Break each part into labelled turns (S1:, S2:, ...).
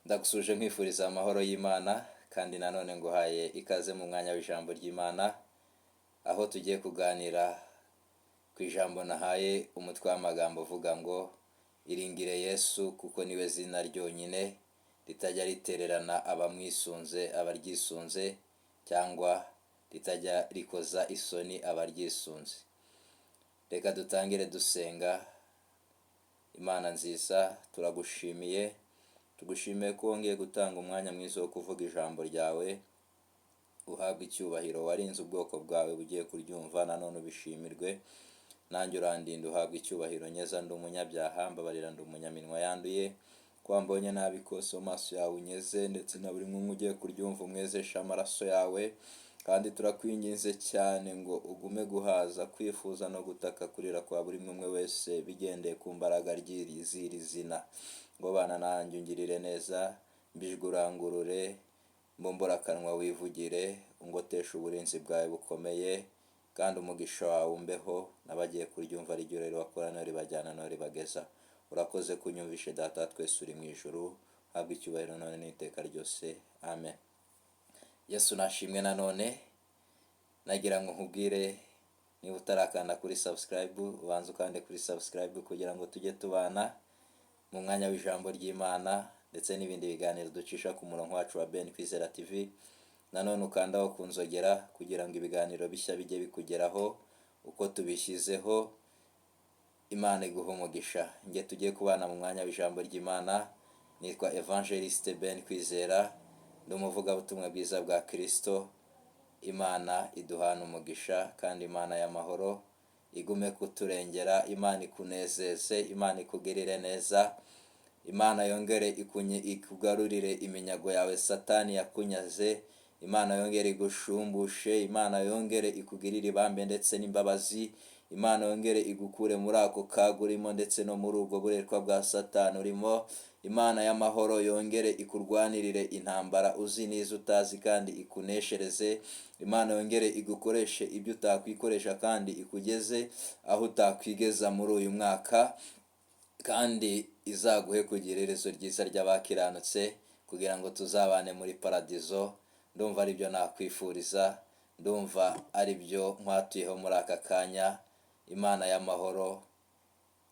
S1: Ndagusuje nkwifuriza amahoro y'Imana kandi nanone nguhaye ikaze mu mwanya w'ijambo ry'Imana, aho tugiye kuganira ku ijambo nahaye umutwe w'amagambo uvuga ngo iringire Yesu kuko niwe zina ryonyine ritajya ritererana abamwisunze abaryisunze, cyangwa ritajya rikoza isoni abaryisunze. Reka dutangire dusenga. Imana nziza, tugushimiye ko wongeye gutanga umwanya mwiza wo kuvuga ijambo ryawe. Uhabwe icyubahiro, warinze ubwoko bwawe bugiye kuryumva, nanone ubishimirwe. Nanjye urandinda, uhabwe icyubahiro. Nyeza ndi umunyabyaha, mbabarira ndi umunyaminwa yanduye, ko wambonye nabi kose mu maso yawe unyeze, ndetse na buri umwe ugiye kuryumva umwezesha amaraso yawe. Kandi turakwinginze cyane ngo ugume guhaza kwifuza no gutaka kurira kwa buri umwe wese bigendeye ku mbaraga z'iri zina. Ngo bana nanjye ungirire neza, mbijwe urangurure, mbumbura akanwa wivugire, ungoteshe uburinzi bwawe bukomeye, kandi umugisha wawe umbeho, n'abagiye kuryumva rijye ribakora no ribajyana no ribageza. Urakoze kunyumvishe Data twese uri mu ijuru, habwa icyubahiro none n'iteka ryose, amen. Yesu nashimwe. Nanone nagira ngo nkubwire, niba utarakanda kuri subscribe, ubanze ukande kuri subscribe kugira ngo tujye tubana mu mwanya w'ijambo ry'Imana ndetse n'ibindi biganiro ducisha ku murongo wacu wa Ben Kwizera TV. Nanone ukandaho ku nzogera kugira ngo ibiganiro bishya bijye bikugeraho uko tubishyizeho. Imana iguhe umugisha. Nge tugiye kubana mu mwanya w'ijambo ry'Imana. Nitwa Evangeliste Ben Kwizera, ndi umuvugabutumwa bwiza bwa Kristo. Imana iduhana umugisha, kandi Imana y'amahoro igume kuturengera. Imana ikunezeze, Imana ikugirire neza, Imana yongere ikugarurire iminyago yawe Satani yakunyaze. Imana yongere igushumbushe, Imana yongere ikugirire ibambe ndetse n'imbabazi. Imana yongere igukure muri ako kaga urimo ndetse no muri ubwo buretwa bwa Satani urimo. Imana y'amahoro yongere ikurwanirire intambara uzi n'izo utazi kandi ikuneshereze. Imana yongere igukoreshe ibyo utakwikoresha kandi ikugeze aho utakwigeza muri uyu mwaka, kandi izaguhe kugira iherezo ryiza ry'abakiranutse, kugira ngo tuzabane muri paradizo. Ndumva ari byo nakwifuriza, ndumva ari byo nkwatuyeho muri aka kanya. Imana y'amahoro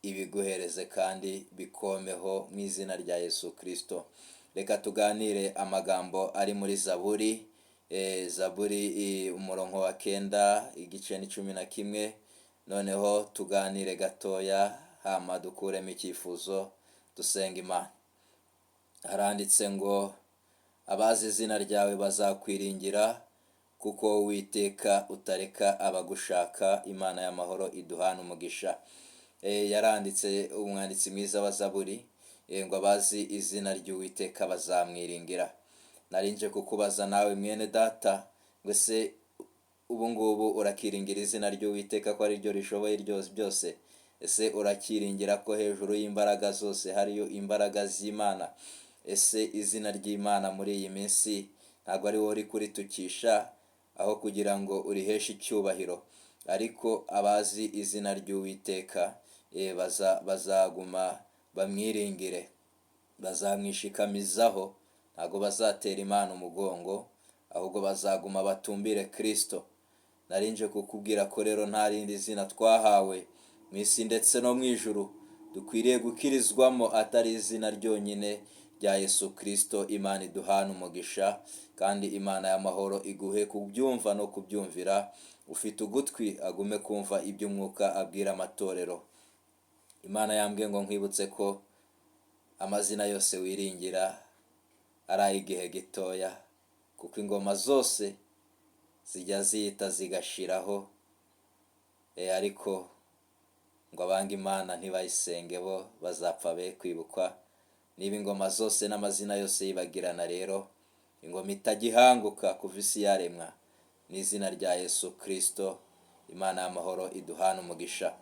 S1: ibiguhereze kandi bikomeho mu izina rya Yesu Kristo. Reka tuganire amagambo ari muri Zaburi. Zaburi umurongo wa 9 igice ni 11. Noneho tuganire gatoya, hama dukuremo icyifuzo dusenga Imana. Haranditse ngo abazi izina ryawe bazakwiringira, kuko Uwiteka utareka abagushaka. Imana y'amahoro iduhana umugisha. Yaranditse umwanditsi mwiza wa Zaburi ngo abazi izina ry'Uwiteka bazamwiringira. Narinje kukubaza nawe mwene data, ngo se ubu ngubu urakiringira izina ry'Uwiteka ko ari ryo rishoboye byose? Ese urakiringira ko hejuru y'imbaraga zose hariyo imbaraga z'Imana? Ese izina ry'Imana muri iyi minsi ntabwo ari wowe uri kuritukisha aho kugira ngo uriheshe icyubahiro? Ariko abazi izina ry'Uwiteka bazaguma bamwiringire, bazamwishikamizaho. Ntabwo bazatera Imana umugongo, ahubwo bazaguma batumbire Kristo. Narinje kukubwira ko rero nta rindi zina twahawe mu isi ndetse no mu ijuru dukwiriye gukirizwamo atari izina ryonyine rya Yesu Kristo. Imana iduhana umugisha, kandi Imana y'amahoro iguhe kubyumva no kubyumvira. Ufite ugutwi agume kumva iby'umwuka abwira amatorero. Imana yambwiye ngo nkwibutse ko amazina yose wiringira ari ay'igihe gitoya, kuko ingoma zose zijya zihita zigashiraho, ariko ngo abanga Imana ntibayisenge bo bazapfa be kwibukwa. Niba ingoma zose n'amazina yose yibagirana, rero ingoma itagihanguka kuva isi yaremwa ni izina rya Yesu Kristo. Imana y'amahoro iduhana umugisha,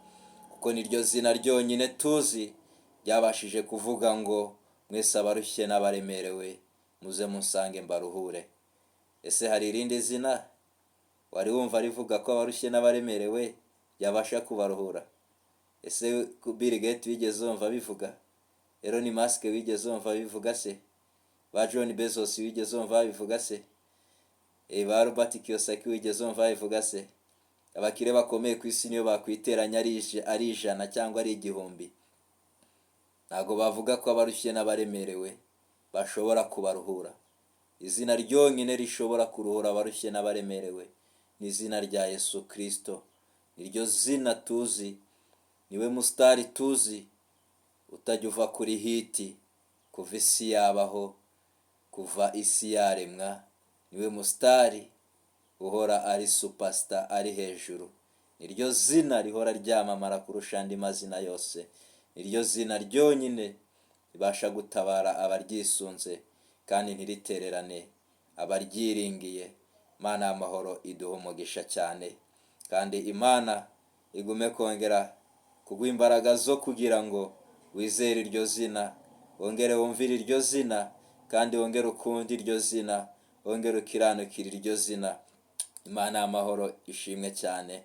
S1: kuko niryo zina ryonyine tuzi ryabashije kuvuga ngo mwese abarushye n'abaremerewe muze munsange mbaruhure. Ese hari irindi zina wari wumva rivuga ko abarushye n'abaremerewe yabasha kubaruhura? Ese Bill Gates wigeze wumva bivuga? Elon Musk wigeze wumva bivuga se? ba John Bezos wigeze wumva babivuga se? Ba Robert Kiyosaki wigeze wumva babivuga se? Abakire bakomeye ku isi niyo bakwiteranya ari ijana cyangwa ari igihumbi, ntabwo bavuga ko abarushye n'abaremerewe bashobora kubaruhura. Izina ryonyine rishobora kuruhura abarushye n'abaremerewe ni izina rya Yesu Kristo. Niryo zina tuzi, niwe musitari tuzi utajya uva kuri hiti kuva isi yabaho, kuva isi yaremwa. Niwe musitari uhora ari superstar, ari hejuru. Niryo zina rihora ryamamara kurusha andi mazina yose. Niryo zina ryonyine ribasha gutabara abaryisunze kandi ntiritererane abaryiringiye. Imana y'amahoro iduha umugisha cyane, kandi Imana igume kongera kuguha imbaraga zo kugira ngo wizere iryo zina, wongere wumvire iryo zina, kandi wongere ukunde iryo zina, wongere ukiranukire iryo zina. Imana y'amahoro ishimwe cyane.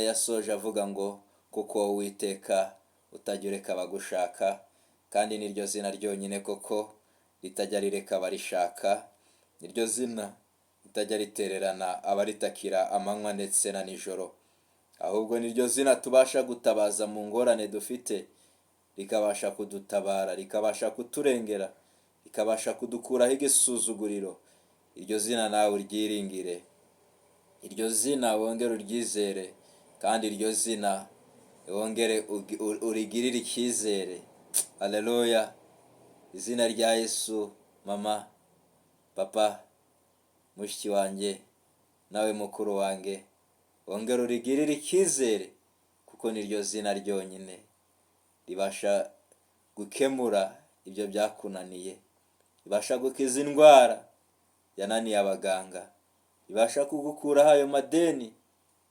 S1: Yasoje avuga ngo kuko Uwiteka utajya ureka abagushaka, kandi niryo zina ryonyine koko ritajya rireka abarishaka. Niryo zina ritajya ritererana abaritakira amanywa ndetse na nijoro, ahubwo niryo zina tubasha gutabaza mu ngorane dufite, rikabasha kudutabara, rikabasha kuturengera, rikabasha kudukuraho igisuzuguriro. Iryo zina nawe uryiringire, iryo zina wongere uryizere, kandi iryo zina wongere urigirire icyizere. Haleluya! Izina rya Yesu. Mama, papa, mushiki wanjye, nawe mukuru wanjye, wongere urigirire icyizere, kuko niryo zina ryonyine ribasha gukemura ibyo byakunaniye, ribasha gukiza indwara yananiye abaganga, ribasha kugukuraho ayo madeni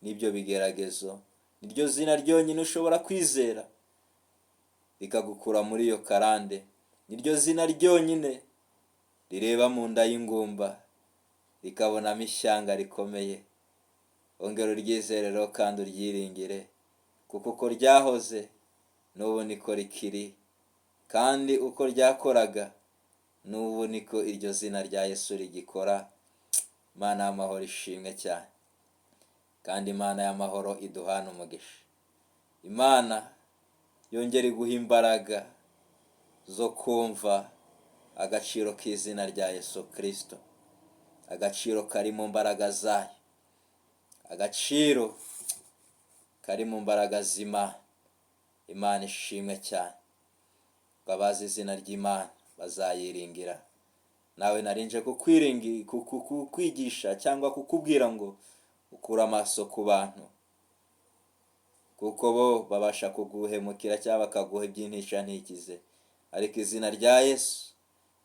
S1: n'ibyo bigeragezo. Niryo zina ryonyine ushobora kwizera rikagukura muri iyo karande. Niryo zina ryonyine rireba mu nda y'ingumba rikabonamo ishyanga rikomeye. Ongera uryizere rero kandi uryiringire, kuko uko ryahoze n'ubu niko rikiri, kandi uko ryakoraga n'ubu niko iryo zina rya Yesu rigikora. Imana y'amahoro ishimwe cyane, kandi Imana y'amahoro iduhana umugisha. Imana yongera iguha imbaraga zo kumva agaciro k'izina rya Yesu Kristo, agaciro kari mu mbaraga zayo, agaciro kari mu mbaraga z'Imana. Imana ishimwe cyane. Abazi izina ry'Imana bazayiringira. Nawe narinje kukwigisha cyangwa kukubwira ngo ukure amaso ku bantu, kuko bo babasha kuguhemukira cyangwa bakaguha ibyintisha ntikize, ariko izina rya Yesu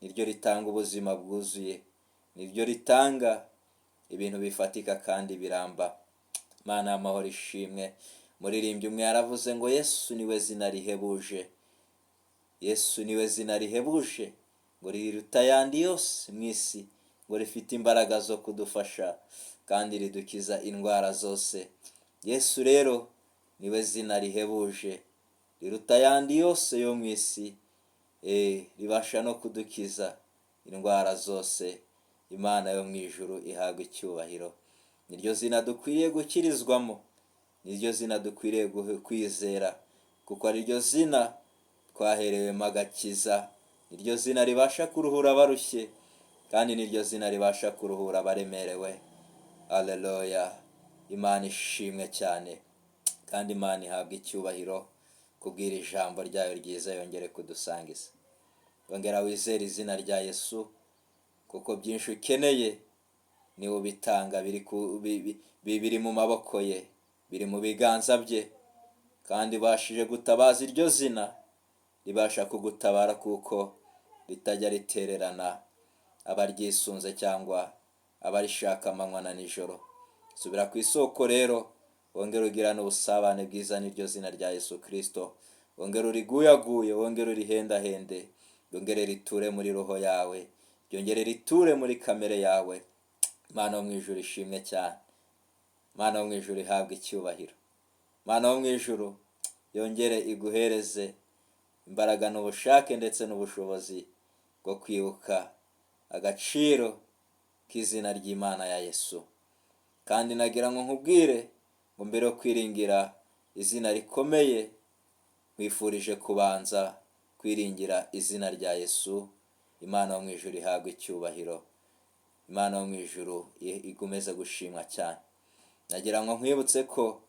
S1: niryo ritanga ubuzima bwuzuye, niryo ritanga ibintu bifatika kandi biramba. Imana y'amahoro ishimwe. Muririmbyi umwe yaravuze ngo Yesu niwe zina rihebuje, Yesu niwe zina rihebuje, ngo riruta ayandi yose mu isi, ngo rifite imbaraga zo kudufasha kandi ridukiza indwara zose. Yesu rero niwe zina rihebuje, riruta ayandi yose yo mu isi, ribasha no kudukiza indwara zose. Imana yo mu ijuru ihabwa icyubahiro. Niryo zina dukwiriye gukirizwamo, niryo zina dukwiriye kwizera, kuko ariryo zina twaherewemo agakiza. Niryo zina ribasha kuruhura abarushye, kandi niryo zina ribasha kuruhura abaremerewe. Haleluya! Imana ishimwe cyane, kandi Imana ihabwa icyubahiro kubwira ijambo ryayo ryiza yongere kudusangiza. Ongera wizere izina rya Yesu, kuko byinshi ukeneye niwe ubitanga. Biri mu maboko ye, biri mu biganza bye, kandi bashije gutabaza iryo zina ribasha kugutabara, kuko ritajya ritererana abaryisunze cyangwa abarishaka amanywa na nijoro. Subira ku isoko rero, wongere ugirane ubusabane bwiza n'iryo zina rya Yesu Kristo. Wongere uriguyaguye, wongere urihendahende, ryongere riture muri roho yawe, ryongere riture muri kamere yawe. Mana wo mu ijuru ishimwe cyane. Mana wo mu ijuru ihabwa icyubahiro. Mana wo mu ijuru yongere iguhereze imbaraga n'ubushake ndetse n'ubushobozi bwo kwibuka agaciro k'izina ry'Imana ya Yesu. Kandi nagira ngo nkubwire ngo mbere yo kwiringira izina rikomeye, nkwifurije kubanza kwiringira izina rya Yesu. Imana yo mu ijuru ihabwe icyubahiro, Imana yo mu ijuru igumeze gushimwa cyane. Nagira ngo nkwibutse ko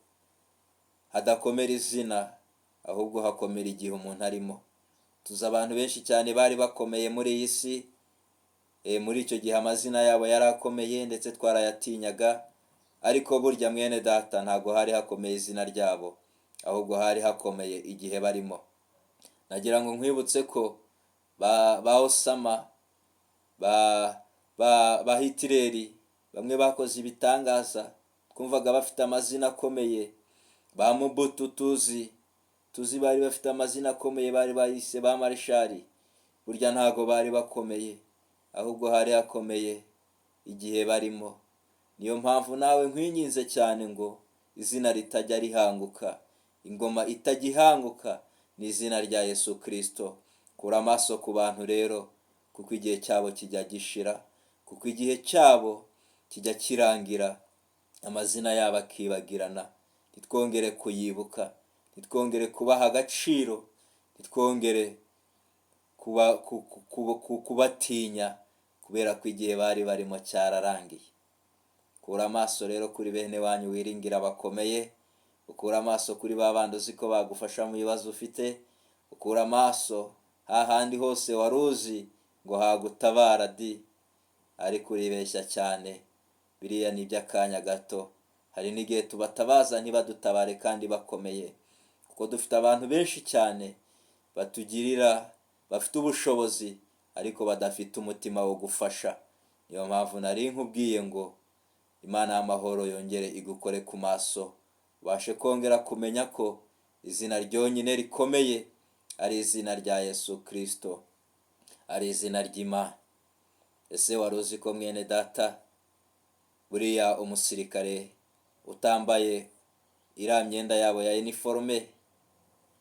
S1: hadakomera izina, ahubwo hakomera igihe umuntu arimo. Tuzi abantu benshi cyane bari bakomeye muri iyi si, muri icyo gihe amazina yabo yari akomeye ndetse twarayatinyaga, ariko burya mwene data ntabwo hari hakomeye izina ryabo, ahubwo hari hakomeye igihe barimo. Nagira ngo nkwibutse ko ba Osama, ba Hitleri, bamwe bakoze ibitangaza twumvaga bafite amazina akomeye, ba Mobutu tuzi bari bafite amazina akomeye, bari bahise ba Marshal. Burya ntago bari bakomeye, ahubwo hari hakomeye igihe barimo. Niyo mpamvu nawe nkwinginze cyane ngo izina ritajya rihanguka, ingoma itagihanguka ni izina rya Yesu Kristo. Kura amaso ku bantu rero, kuko igihe cyabo kijya gishira, kuko igihe cyabo kijya kirangira, amazina yabo akibagirana. Nitwongere kuyibuka, nitwongere kubaha agaciro, nitwongere kubatinya, kubera ko igihe bari barimo cyararangiye. Kura amaso rero kuri bene wanyu wiringira bakomeye, ukura amaso kuri ba bandi uzi ko bagufasha mu bibazo ufite, ukura amaso hahandi hose wari uzi ngo hagutabara ariko uribeshya cyane. Biriya ni iby'akanya gato, hari n'igihe tubatabaza ntibadutabare kandi bakomeye, kuko dufite abantu benshi cyane batugirira, bafite ubushobozi ariko badafite umutima wo gufasha. Niyo mpamvu nari nkubwiye ngo Imana y'amahoro yongere igukore ku maso, ubashe kongera kumenya ko izina ryonyine rikomeye ari izina rya Yesu Kristo, ari izina ry'Imana. Ese wari uzi ko mwene data, buriya umusirikare utambaye iriya myenda yabo ya uniforme,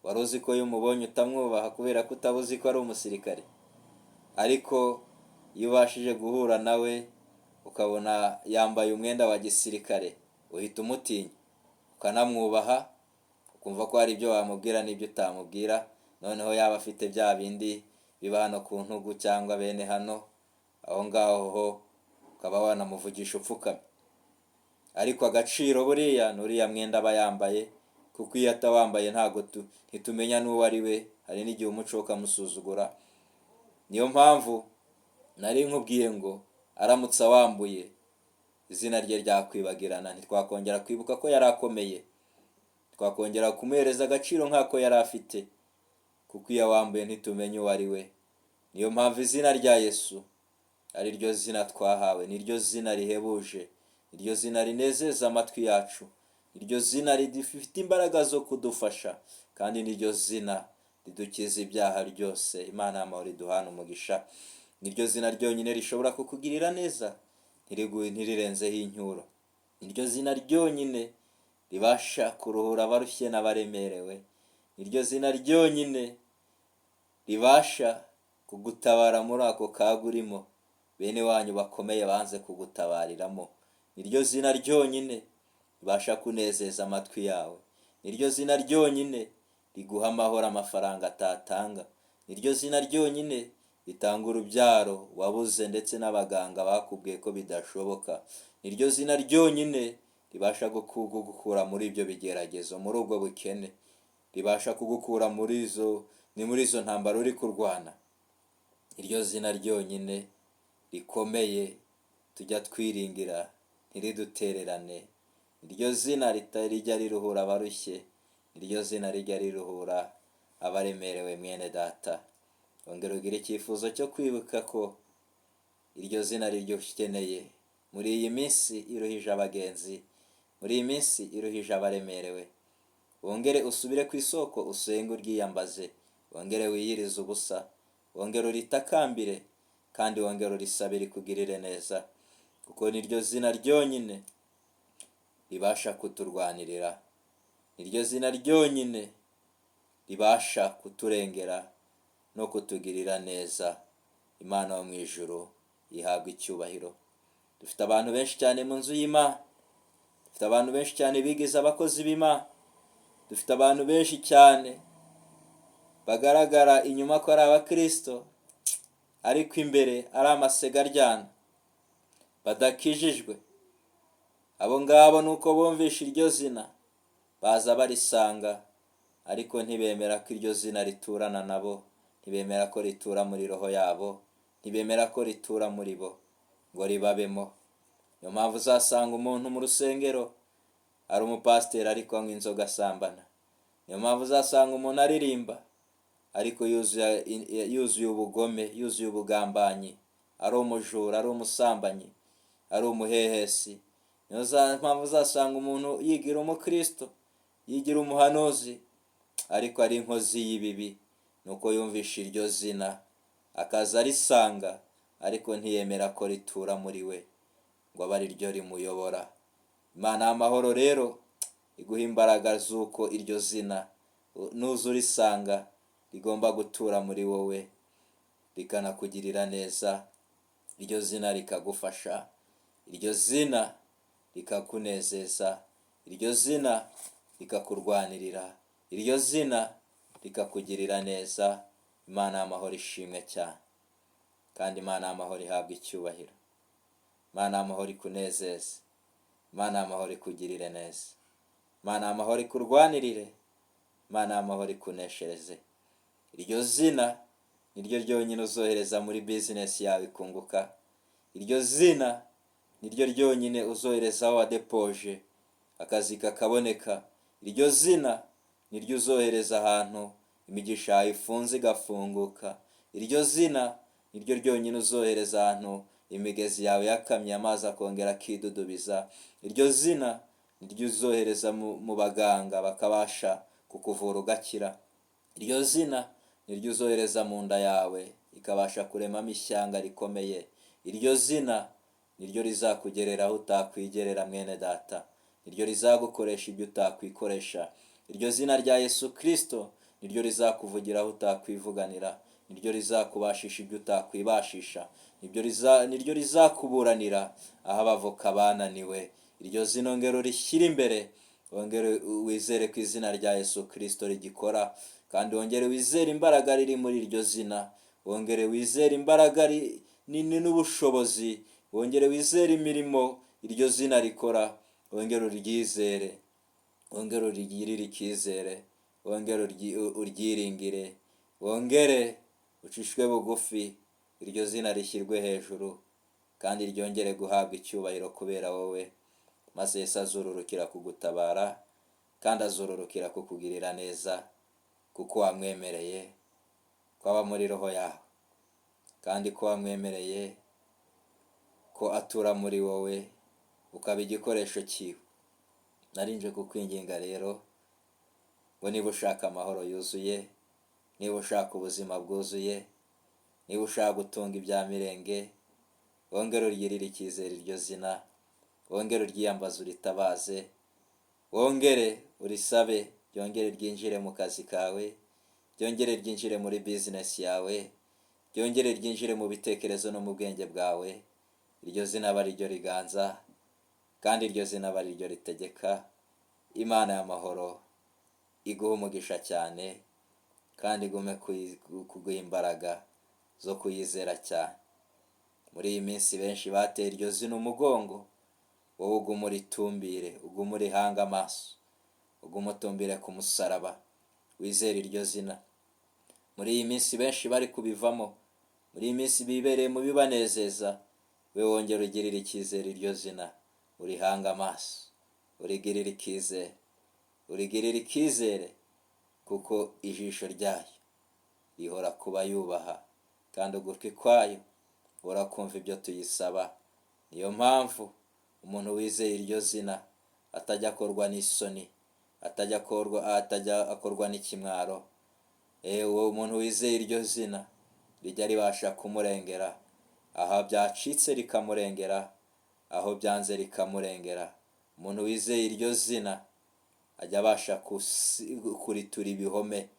S1: wari uzi ko iyo umubonye utamwubaha kubera ko utabuzi ko ari umusirikare? Ariko iyo ubashije guhura nawe ukabona yambaye umwenda wa gisirikare, uhita umutinya, ukanamwubaha, ukumva ko hari ibyo wamubwira n'ibyo utamubwira. Noneho yaba afite bya bindi biba hano ku ntugu cyangwa bene hano, aho ngaho ho ukaba wanamuvugisha upfukamye. Ariko agaciro buriya n'uriya mwenda aba yambaye, kuko iyo atawambaye ntitumenya n'uwo ari we, hari n'igihe umuco ukamusuzugura. Niyo mpamvu nari nkubwiye ngo aramutse awambuye, izina rye ryakwibagirana, ntitwakongera kwibuka ko yari akomeye, twakongera kumuhereza agaciro nk'ako yari afite, kuko iyo awambuye ntitumenye uwo ari we. Niyo mpamvu izina rya Yesu ari ryo zina twahawe, ni ryo zina rihebuje, ni ryo zina rinezeza amatwi yacu, ni ryo zina rifite imbaraga zo kudufasha, kandi ni ryo zina ridukiza ibyaha byose. Imana y'amahoro iduhane umugisha. Ni ryo zina ryonyine rishobora kukugirira neza, ntirirenzeho incyuro. Ni ryo zina ryonyine ribasha kuruhura abarushye n'abaremerewe. Ni ryo zina ryonyine ribasha kugutabara muri ako kaga urimo, bene wanyu bakomeye banze kugutabariramo. Ni ryo zina ryonyine ribasha kunezeza amatwi yawe. Ni ryo zina ryonyine riguha amahoro amafaranga atatanga. Ni ryo zina ryonyine ritanga urubyaro wabuze ndetse n'abaganga bakubwiye ko bidashoboka. Ni ryo zina ryonyine ribasha kugukura muri ibyo bigeragezo, muri ubwo bukene, ribasha kugukura muri izo ntambara uri kurwana. Ni ryo zina ryonyine rikomeye tujya twiringira ntiridutererane. Ni ryo zina rijya riruhura abarushye, ni ryo zina rijya riruhura abaremerewe. Mwene data, ongera ugire icyifuzo cyo kwibuka ko iryo zina riryo ukeneye muri iyi minsi iruhije abagenzi, muri iyi minsi iruhije abaremerewe. Wongere usubire ku isoko, usenge uryiyambaze, wongere wiyirize ubusa, wongere uritakambire, kandi wongere urisabe rikugirire neza, kuko ni ryo zina ryonyine ribasha kuturwanirira. Ni ryo zina ryonyine ribasha kuturengera no kutugirira neza. Imana yo mu ijuru ihabwa icyubahiro. Dufite abantu benshi cyane mu nzu y'Imana, dufite abantu benshi cyane bigize abakozi b'Imana, dufite abantu benshi cyane bagaragara inyuma ko ari abakristo ariko imbere ari amasega aryana, badakijijwe. Abo ngabo nuko bumvisha iryo zina baza barisanga, ariko ntibemera ko iryo zina riturana nabo, ntibemera ko ritura muri roho yabo, ntibemera ko ritura muri bo ngo ribabemo. Niyo mpamvu uzasanga umuntu mu rusengero ari umupasiteri ariko anywa inzoga asambana. Niyo mpamvu uzasanga umuntu aririmba ariko yuzuye ubugome, yuzuye ubugambanyi, ari umujura, ari umusambanyi, ari umuhehesi. Niyo mpamvu uzasanga umuntu yigira umukristo, yigira umuhanuzi, ariko ari inkozi y'ibibi. Nuko yumvisha iryo zina akaza arisanga, ariko ntiyemera ko ritura muri we ngo abe ari ryo rimuyobora. Imana y'amahoro rero iguha imbaraga z'uko iryo zina nuza urisanga rigomba gutura muri wowe, rikanakugirira neza. Iryo zina rikagufasha, iryo zina rikakunezeza, iryo zina rikakurwanirira, iryo zina rikakugirira neza. Imana y'amahoro ishimwe cyane, kandi Imana y'amahoro ihabwa icyubahiro. Imana y'amahoro ikunezeze, Imana y'amahoro ikugirire neza, Imana y'amahoro ikurwanirire, Imana y'amahoro ikuneshereze. Iryo zina niryo ryonyine uzohereza muri bizinesi yawe ikunguka. Iryo zina niryo ryonyine uzohereza aho wadepoje akazi kakaboneka. Iryo zina niryo uzohereza ahantu imigisha yawe ifunze igafunguka. Iryo zina niryo ryonyine uzohereza ahantu imigezi yawe yakamye amazi akongera akidudubiza. Iryo zina niryo uzohereza mu baganga bakabasha kukuvura ugakira. Iryo zina niryo uzohereza mu nda yawe ikabasha kuremamo ishyanga rikomeye. Iryo zina niryo rizakugerera aho utakwigerera mwene data, niryo rizagukoresha ibyo utakwikoresha. Iryo zina rya Yesu Kristo niryo rizakuvugira aho utakwivuganira, niryo rizakubashisha ibyo utakwibashisha, niryo rizakuburanira aho abavoka bananiwe. Iryo zina ongera rishyira imbere, wongere wizere ko izina rya Yesu Kristo rigikora, kandi wongere wizere imbaraga riri muri iryo zina, wongere wizere imbaraga nini n'ubushobozi, wongere wizere imirimo iryo zina rikora, wongere uryizere, wongere urigirire icyizere, wongere uryiringire, wongere ucishwe bugufi, iryo zina rishyirwe hejuru kandi ryongere guhabwa icyubahiro kubera wowe. Maze Yesu azururukira kugutabara kandi azururukira kukugirira neza, kuko wamwemereye ko aba muri roho yawe, kandi ko wamwemereye ko atura muri wowe ukaba igikoresho cyiwe. Narinje kukwinginga rero ngo niba ushaka amahoro yuzuye, niba ushaka ubuzima bwuzuye, niba ushaka gutunga ibya mirenge, wongere uryirire icyizere iryo zina, wongere uryiyambaze uritabaze, wongere urisabe ryongere ryinjire mu kazi kawe, ryongere ryinjire muri bizinesi yawe, ryongere ryinjire mu bitekerezo no mu bwenge bwawe. Iryo zina aba ari ryo riganza, kandi iryo zina aba ari ryo ritegeka. Imana y'amahoro iguha umugisha cyane, kandi igume kuguha imbaraga zo kuyizera cyane. Muri iyi minsi benshi bateye iryo zina umugongo, wowe ugume uritumbire, ugume urihanga amaso, ugume utumbire ku musaraba, wizere iryo zina. Muri iyi minsi benshi bari kubivamo, muri iyi minsi bibereye mu bibanezeza, we wongere ugirire icyizere iryo zina, urihanga amaso, urigirire icyizere, urigirire icyizere, kuko ijisho ryayo rihora kuba yubaha, kandi ugutwi kwayo urakumva ibyo tuyisaba. Niyo mpamvu umuntu wizeye iryo zina atajya akorwa n'isoni, atajya akorwa n'ikimwaro. Uwo muntu wizeye iryo zina rijya ribasha kumurengera, aho byacitse rikamurengera, aho byanze rikamurengera. Umuntu wizeye iryo zina ajya abasha kuritura ibihome,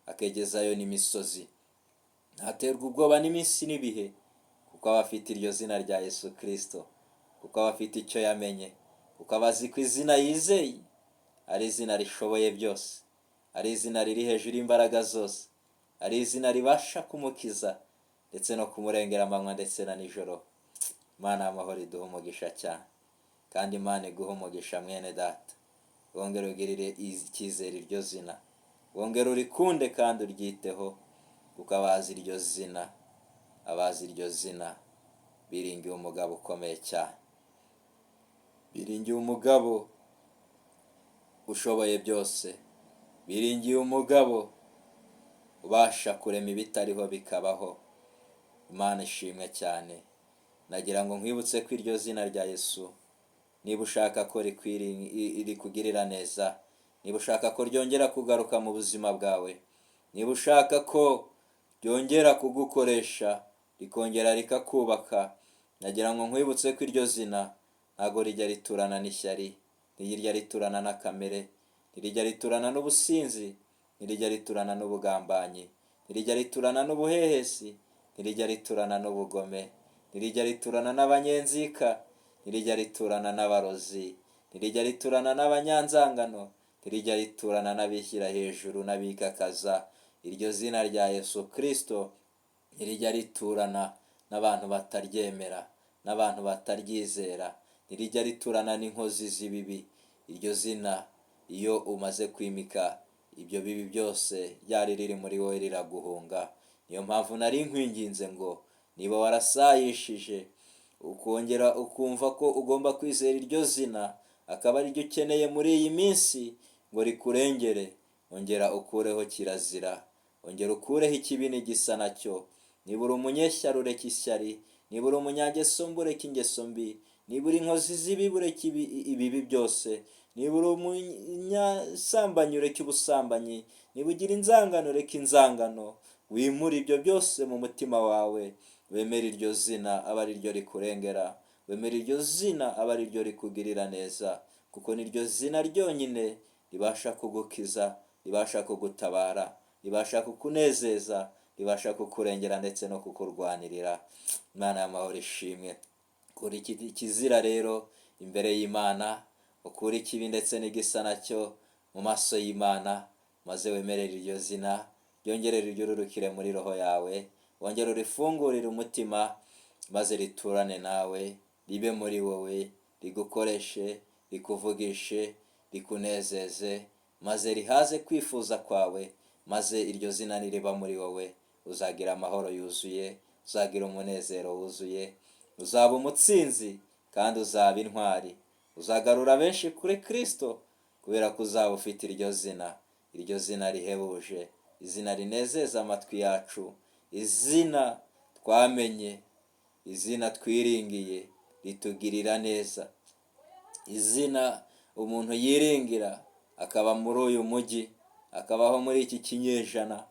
S1: akegezayo n'imisozi. ntaterwa ubwoba n'iminsi n'ibihe, kuko aba afite iryo zina rya Yesu Kristo, kuko aba afite icyo yamenye, kuko aba azi ko izina yizeye ari izina rishoboye byose, ari izina riri hejuru y'imbaraga zose, ari izina ribasha kumukiza ndetse no kumurengera amanywa ndetse na nijoro. Imana y'amahoro iduha umugisha cyane, kandi Imana iguha umugisha mwene data. Wongere ugirire icyizere iryo zina, wongere urikunde kandi uryiteho, kuko abazi iryo zina, abazi iryo zina biringiye umugabo ukomeye cyane, biringiye umugabo ushoboye byose, biringiye umugabo ubasha kurema ibitariho bikabaho. Imana ishimwe cyane. Nagira ngo nkwibutse ko iryo zina rya Yesu, niba ushaka ko rikugirira neza, niba ushaka ko ryongera kugaruka mu buzima bwawe, niba ushaka ko ryongera kugukoresha rikongera rikakubaka, nagira ngo nkwibutse ko iryo zina ntabwo rijya riturana n'ishyari, ntirijya riturana na kamere, ntirijya riturana n'ubusinzi, ntirijya riturana n'ubugambanyi, ntirijya riturana n'ubuhehesi, ntirijya riturana n'ubugome, ntirijya riturana n'abanyenzika, ntirijya riturana n'abarozi, ntirijya riturana n'abanyanzangano, ntirijya riturana n'abishyira hejuru n'abikakaza. Iryo zina rya Yesu Kristo ntirijya riturana n'abantu bataryemera, n'abantu bataryizera, ntirijya riturana n'inkozi z'ibibi. Iryo zina iyo umaze kwimika, ibyo bibi byose ryari riri muri wowe riraguhunga. Niyo mpamvu nari nkwinginze ngo niba warasayishije ukongera ukumva ko ugomba kwizera iryo zina, akaba ariryo ukeneye muri iyi minsi ngo rikurengere, ongera ukureho kirazira, ongera ukureho ikibi n'igisa nacyo. Niba uri umunyeshyari ureke ishyari, niba uri umunyangeso mbi ureke ingeso mbi, niba uri inkozi z'ibibi ureke ibibi byose, niba uri umunyasambanyi ureke ubusambanyi, niba ugira inzangano ureke inzangano. Wimure ibyo byose mu mutima wawe, wemere iryo zina aba ari ryo rikurengera, wemere iryo zina aba ari ryo rikugirira neza, kuko niryo zina ryonyine ribasha kugukiza, ribasha kugutabara, ribasha kukunezeza, ribasha kukurengera ndetse no kukurwanirira. Imana y'amahoro ishimwe. Kuri iki kizira rero imbere y'Imana, ukuri ikibi ndetse n'igisa nacyo mu maso y'Imana, maze wemerere iryo zina ryongere ryururukire muri roho yawe, wongere urifungurire umutima, maze riturane nawe, ribe muri wowe, rigukoreshe, rikuvugishe, rikunezeze, maze rihaze kwifuza kwawe. Maze iryo zina niriba muri wowe, uzagira amahoro yuzuye, uzagira umunezero wuzuye, uzaba umutsinzi kandi uzaba intwari, uzagarura benshi kuri Kristo, kubera ko uzaba ufite iryo zina, iryo zina rihebuje, izina rinezeza amatwi yacu, izina twamenye, izina twiringiye ritugirira neza, izina umuntu yiringira akaba muri uyu mujyi, akabaho muri iki kinyejana,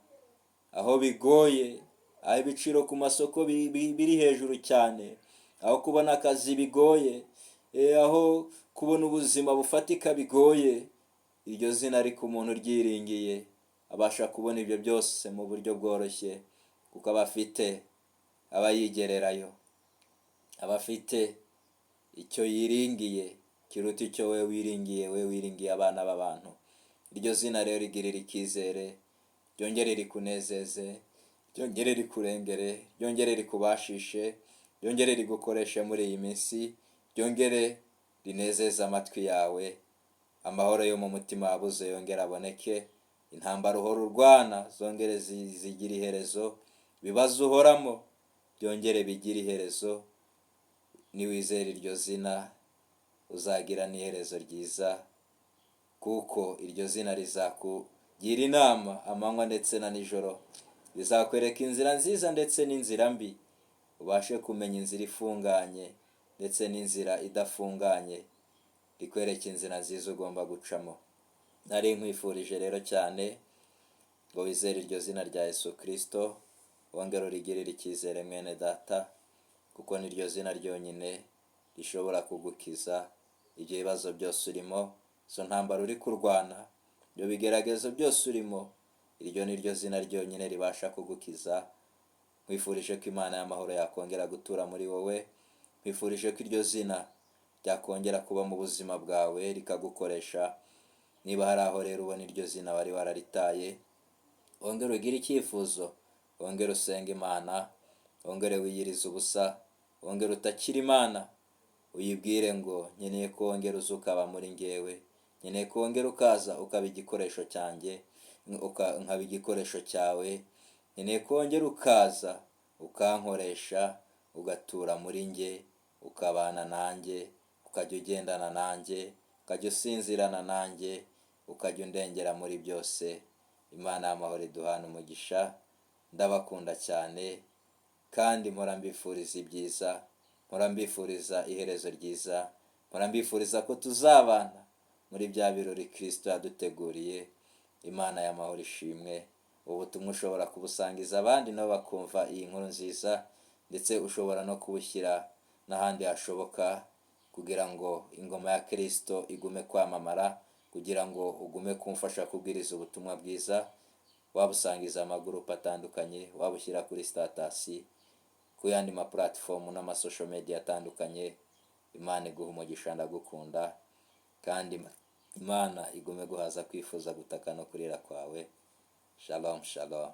S1: aho bigoye, aho ibiciro ku masoko biri hejuru cyane, aho kubona akazi bigoye, aho kubona ubuzima bufatika bigoye. Iryo zina ariko umuntu ryiringiye abasha kubona ibyo byose mu buryo bworoshye, kuko aba afite abayigererayo, aba afite icyo yiringiye kiruta icyo we wiringiye, we wiringiye abana b'abantu. Iryo zina rero rigirira icyizere, ryongere rikunezeze, ryongere rikurengere, ryongere rikubashishe, ryongere rigukoreshe muri iyi minsi, ryongere rinezeze amatwi yawe, amahoro yo mu mutima wabuze yongere aboneke, intambara uhora urwana zongere zigire iherezo, ibibazo uhoramo byongere bigire iherezo. Niwizera iryo zina uzagira n'iherezo ryiza, kuko iryo zina rizakugira inama amanywa ndetse na nijoro, rizakwereka inzira nziza ndetse n'inzira mbi, ubashe kumenya inzira ifunganye ndetse n'inzira idafunganye, rikwereka inzira nziza ugomba gucamo. Nari nkwifurije rero cyane ngo wizere iryo zina rya Yesu Kristo, wongere urigirire icyizere mwene data, kuko niryo zina ryonyine rishobora kugukiza ibyo bibazo byose urimo, izo ntambara uri kurwana, ibyo bigeragezo byose urimo, iryo niryo zina ryonyine ribasha kugukiza, nkwifurije ko Imana y'amahoro yakongera gutura muri wowe, nkwifurije ko iryo zina ryakongera kuba mu buzima bwawe rikagukoresha. Niba hari aho rero ubona iryo zina wari wararitaye, wongere ugire icyifuzo, wongere usenga Imana, wongere wiyirize ubusa, wongere utakira Imana, uyibwire ngo nkeneye ko wongera uza ukaba muri njyewe, nkeneye ko wongera ukaza ukaba igikoresho cyanjye, nkaba igikoresho cyawe, nkeneye ko wongera ukaza ukankoresha, ugatura muri njye, ukabana nanjye, ukajya ugendana nanjye, ukajya usinzirana nanjye, ukajya undengera muri byose. Imana y'amahoro iduhana umugisha. Ndabakunda cyane kandi mpora mbifuriza ibyiza, mpora mbifuriza iherezo ryiza, mpora mbifuriza ko tuzabana muri bya birori Kristo yaduteguriye. Imana y'amahoro ishimwe. Ubutumwa ushobora kubusangiza abandi nabo bakumva iyi nkuru nziza, ndetse ushobora no kubushyira n'ahandi hashoboka kugira ngo ingoma ya Kristo igume kwamamara, kugira ngo ugume kumfasha kubwiriza ubutumwa bwiza. Wabusangiza amagurupe atandukanye, wabushyira kuri statasi, ku yandi ma platform n'amasocial media atandukanye. Imana iguha umugisha, ndagukunda kandi Imana igume guhaza kwifuza gutaka no kurira kwawe. Shalom shalom.